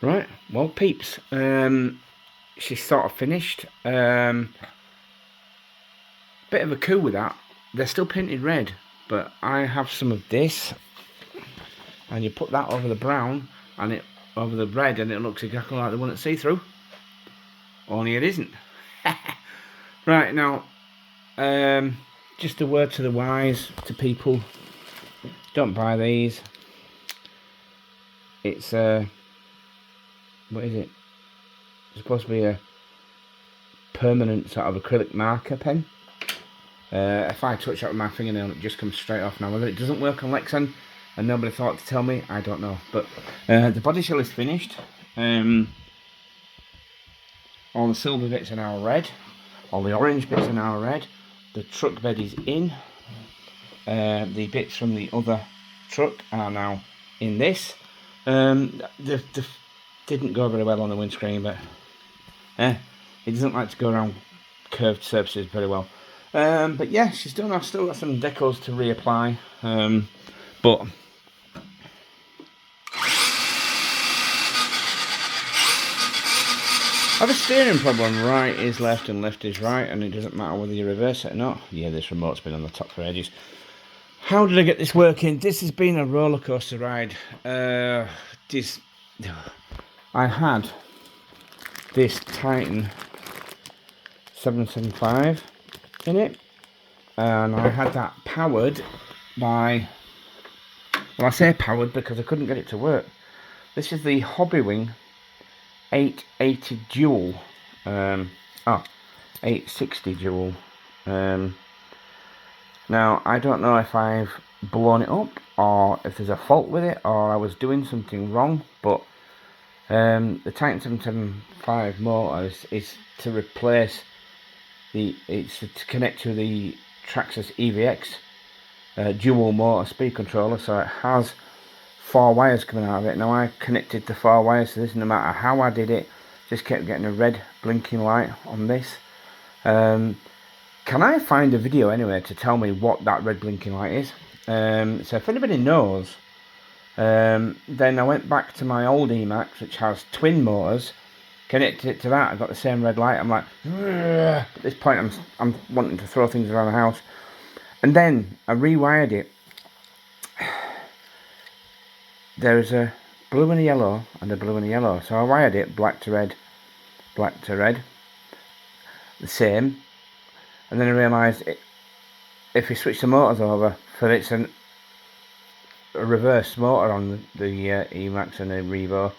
Right, well, peeps, she's sort of finished. Bit of a coup with that. They're still painted red, but I have some of this, and you put that over the brown and it over the red, and it looks exactly like the one that's see-through. Only it isn't. Right now, just a word to the wise to people: don't buy these. It's what is it? It's supposed to be a permanent sort of acrylic marker pen. If I touch that with my fingernail, it just comes straight off. Now, whether it doesn't work on Lexan and nobody thought to tell me, I don't know. But the body shell is finished. All the silver bits are now red. All the orange bits are now red. The truck bed is in. The bits from the other truck are now in this. They didn't go very well on the windscreen, but it doesn't like to go around curved surfaces very well. But yeah, she's done. I've still got some decos to reapply, but I have a steering problem. Right is left and left is right, and it doesn't matter whether you reverse it or not. Yeah, this remote's been on the top for ages. How did I get this working? This has been a roller coaster ride. I had this Titan 775 in it, and I had that powered by, well, I say powered because I couldn't get it to work. This is the Hobbywing 880 dual, 860 dual. Now, I don't know if I've blown it up or if there's a fault with it or I was doing something wrong, but the Titan 775 motor is to replace it's to connect to the Traxxas EVX dual motor speed controller, so it has 4 wires coming out of it. Now, I connected the 4 wires to this, no matter how I did it, just kept getting a red blinking light on this. Can I find a video anyway to tell me what that red blinking light is? So if anybody knows, then I went back to my old Emaxx, which has twin motors, connected it to that. I got the same red light. I'm like, ugh. At this point, I'm wanting to throw things around the house, and then I rewired it. There's a blue and a yellow and a blue and a yellow, so I wired it black to red, the same. And then I realised if you switch the motors over, for it's a reverse motor on the Emaxx and the Revo,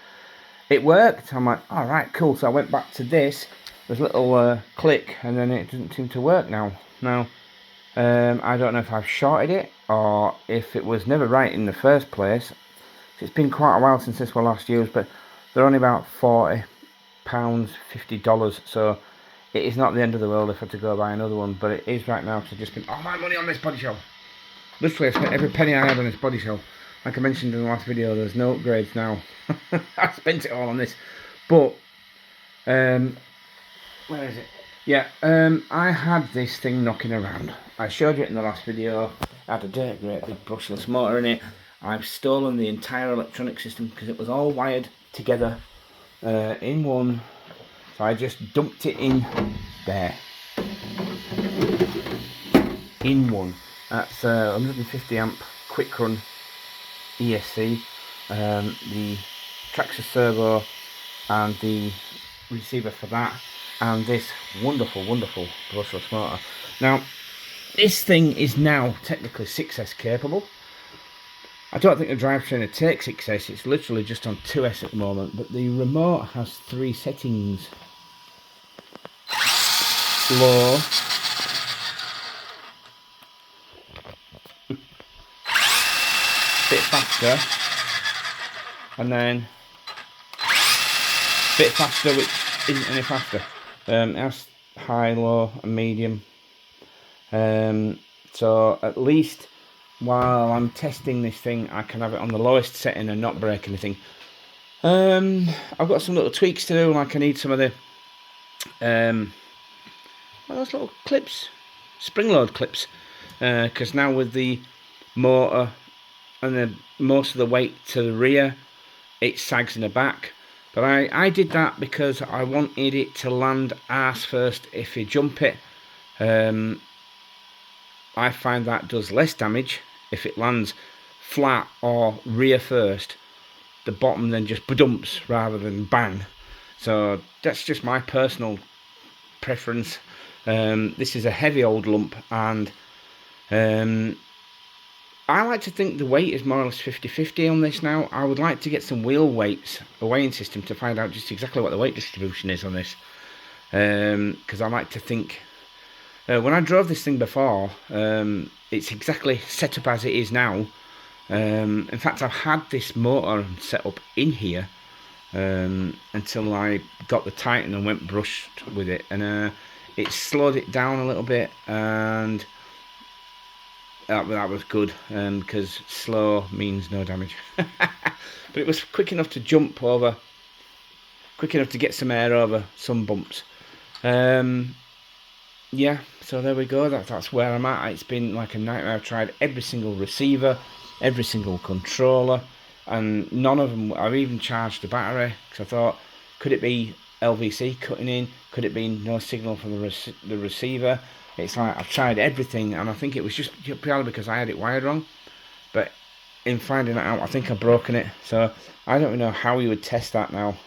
it worked. I'm like, alright, cool. So I went back to this, there's a little click, and then it doesn't seem to work now. Now, I don't know if I've shorted it or if it was never right in the first place. It's been quite a while since this was last used, but they're only about £40, $50, so it is not the end of the world if I had to go buy another one, but it is right now to just spend all my money on this body shell. Literally, I spent every penny I had on this body shell. Like I mentioned in the last video, there's no upgrades now. I spent it all on this. But, where is it? Yeah, I had this thing knocking around. I showed you it in the last video. I had a great big brushless motor in it. I've stolen the entire electronic system because it was all wired together in one. So I just dumped it in there. In one. That's 150 amp quick run ESC. The Traxxas servo and the receiver for that. And this wonderful brushless motor. Now, this thing is now technically 6S capable. I don't think the drivetrain will take 6S, it's literally just on 2S at the moment, but the remote has 3 settings. Slow, bit faster, and then bit faster, which isn't any faster. It has high, low, and medium. So at least while I'm testing this thing, I can have it on the lowest setting and not break anything. I've got some little tweaks to do, like I need some of the those little clips, spring load clips, because now with the motor and most of the weight to the rear, it sags in the back. But I did that because I wanted it to land arse first if you jump it. I find that does less damage if it lands flat or rear first. The bottom then just badumps rather than bang. So that's just my personal preference. This is a heavy old lump, and I like to think the weight is more or less 50-50 on this now. I would like to get some wheel weights, a weighing system, to find out just exactly what the weight distribution is on this. Because I like to think, when I drove this thing before, it's exactly set up as it is now. In fact, I've had this motor set up in here until I got the Titan and went brushed with it, and it slowed it down a little bit, and that was good, because slow means no damage. But it was quick enough to jump over, quick enough to get some air over some bumps. Yeah, so there we go. That's where I'm at. It's been like a nightmare. I've tried every single receiver, every single controller, and none of them. I've even charged the battery because I thought, could it be LVC cutting in? Could it be no signal from the receiver? It's like I've tried everything, and I think it was just purely because I had it wired wrong. But in finding that out, I think I've broken it. So I don't know how you would test that now,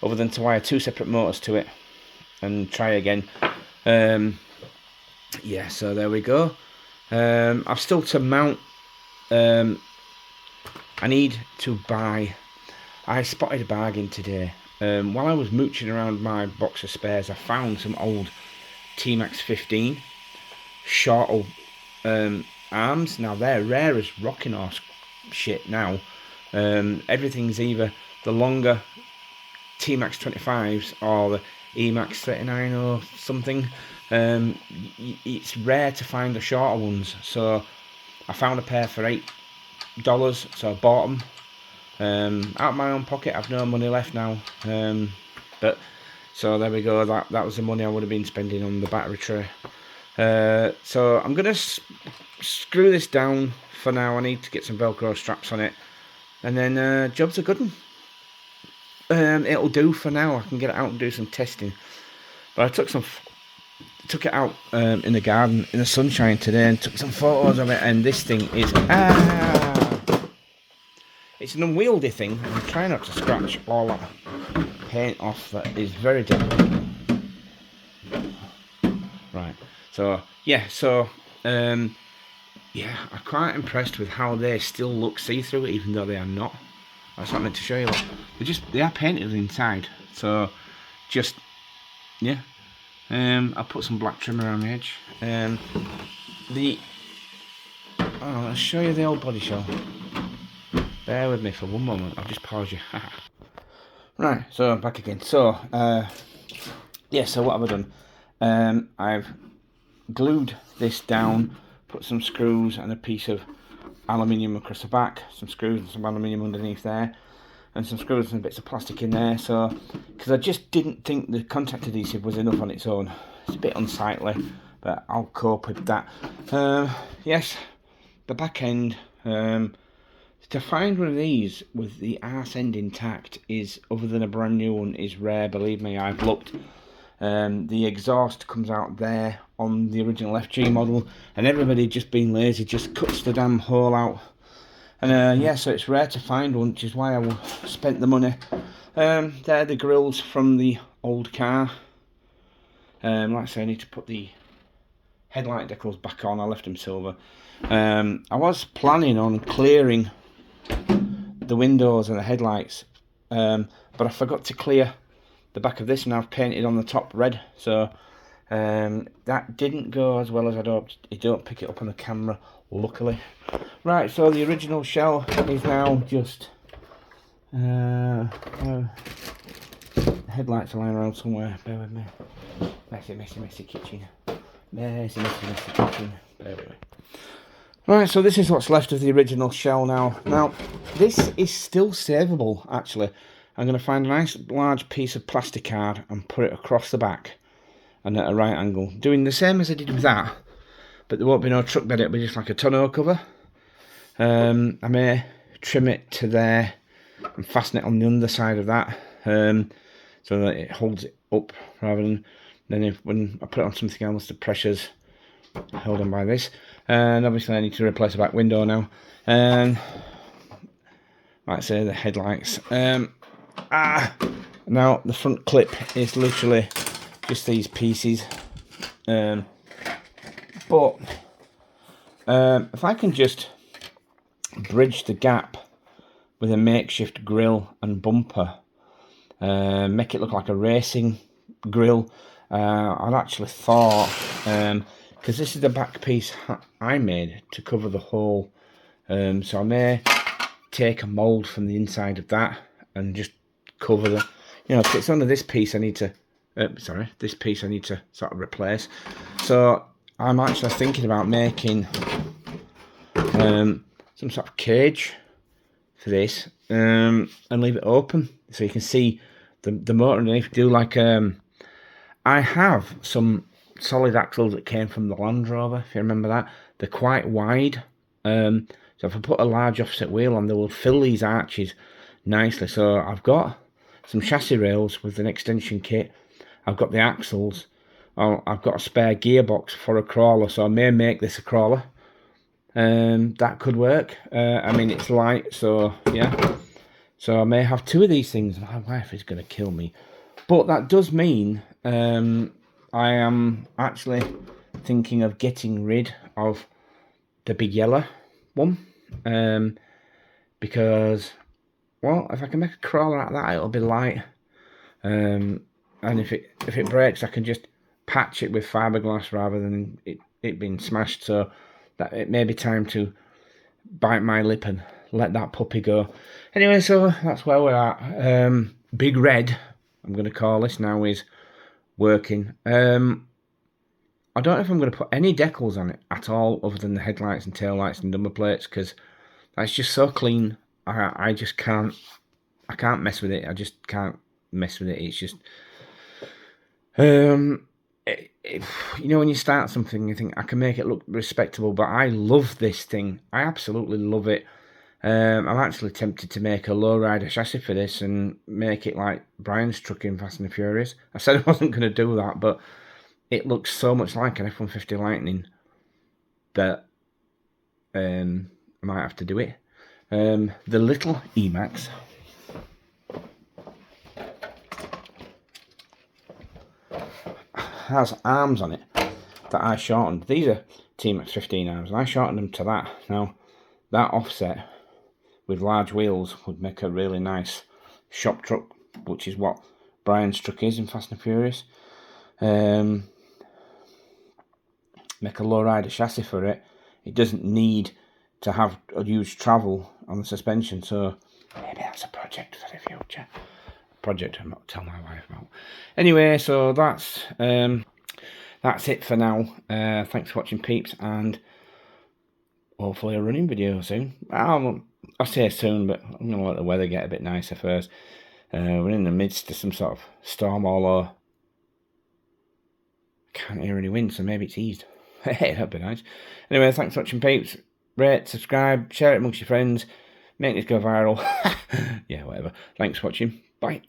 other than to wire two separate motors to it and try again. Yeah, so there we go. I've still to mount. I need to buy. I spotted a bargain today. While I was mooching around my box of spares, I found some old Emaxx 15 short arms. Now they're rare as rocking horse shit now. Everything's either the longer Emaxx 25s or the Emaxx 39 or something. It's rare to find the shorter ones, so I found a pair for $8, so I bought them out of my own pocket. I've no money left now, but so there we go. That was the money I would have been spending on the battery tray. So I'm gonna screw this down for now. I need to get some Velcro straps on it, and then job's a good one. It'll do for now. I can get it out and do some testing. But I took it out in the garden in the sunshine today and took some photos of it, and this thing is it's an unwieldy thing. I'm trying not to scratch all that paint off. That is very difficult. Right, so yeah, yeah, I'm quite impressed with how they still look see-through, even though they are not. That's what I meant to show you. They are painted inside, so just yeah. I'll put some black trim around the edge. I'll show you the old body shell. Bear with me for one moment. I'll just pause you. Right, so I'm back again. So yeah. So what have I done? I've glued this down, put some screws and a piece of aluminium across the back, some screws and some aluminium underneath there, and some screws and some bits of plastic in there. So because I just didn't think the contact adhesive was enough on its own. It's a bit unsightly, but I'll cope with that. Yes, the back end, to find one of these with the arse end intact is, other than a brand new one, is rare. Believe me, I've looked. The exhaust comes out there on the original FG model, and everybody just being lazy just cuts the damn hole out. And yeah, so it's rare to find one, which is why I spent the money. They're the grills from the old car. Like I say, I need to put the headlight decals back on. I left them silver. I was planning on clearing the windows and the headlights, but I forgot to clear the back of this, and I've painted on the top red, so that didn't go as well as I'd hoped. You don't pick it up on the camera, luckily. Right, so the original shell is now just headlights are lying around somewhere. Bear with me. Messy kitchen. Messy kitchen. Bear with me. Right, so this is what's left of the original shell now. Now, this is still savable, actually. I'm going to find a nice large piece of plastic card and put it across the back and at a right angle. Doing the same as I did with that, but there won't be no truck bed, it'll be just like a tonneau cover. I may trim it to there and fasten it on the underside of that. so that it holds it up rather than then when I put it on something else, the pressure's held on by this. And obviously I need to replace the back window now. And like I say, the headlights. Now the front clip is literally just these pieces. But if I can just bridge the gap with a makeshift grille and bumper, make it look like a racing grille, I'd actually thought, because this is the back piece I made to cover the hole, so I may take a mould from the inside of that and just cover the, you know, if it's only this piece I need to, this piece I need to sort of replace. So I'm actually thinking about making some sort of cage for this, and leave it open so you can see the motor underneath. Do like I have some solid axles that came from the Land Rover, if you remember that. They're quite wide, so if I put a large offset wheel on, they will fill these arches nicely. So I've got some chassis rails with an extension kit. I've got the axles. I've got a spare gearbox for a crawler, so I may make this a crawler. That could work. I mean, it's light, so yeah. So I may have two of these things. My wife is going to kill me. But that does mean I am actually thinking of getting rid of the big yellow one. Because, well, if I can make a crawler out of that, it'll be light. And if it breaks, I can just patch it with fiberglass rather than it being smashed. So that it may be time to bite my lip and let that puppy go. Anyway, so that's where we're at. Big Red, I'm going to call this now, is working. I don't know if I'm going to put any decals on it at all other than the headlights and taillights and number plates, because that's just so clean. I just can't, I can't mess with it. I just can't mess with it. It's just, you know, when you start something, you think I can make it look respectable, but I love this thing. I absolutely love it. I'm actually tempted to make a lowrider chassis for this and make it like Brian's truck in Fast and the Furious. I said I wasn't going to do that, but it looks so much like an F-150 Lightning that I might have to do it. The little Emaxx has arms on it that I shortened. These are T-Max 15 arms, and I shortened them to that. Now, that offset with large wheels would make a really nice shop truck, which is what Brian's truck is in Fast and Furious. Make a lowrider chassis for it. It doesn't need to have a huge travel on the suspension, so maybe that's a project for the future. Project I'm not telling my wife about. Anyway, so that's it for now. Thanks for watching, peeps, and hopefully a running video soon. I'll say soon, but I'm gonna let the weather get a bit nicer first. We're in the midst of some sort of storm, although I can't hear any wind, so maybe it's eased. Hey, that'd be nice. Anyway, thanks for watching, peeps. Rate, subscribe, share it amongst your friends, make this go viral. Yeah, whatever. Thanks for watching. Bye.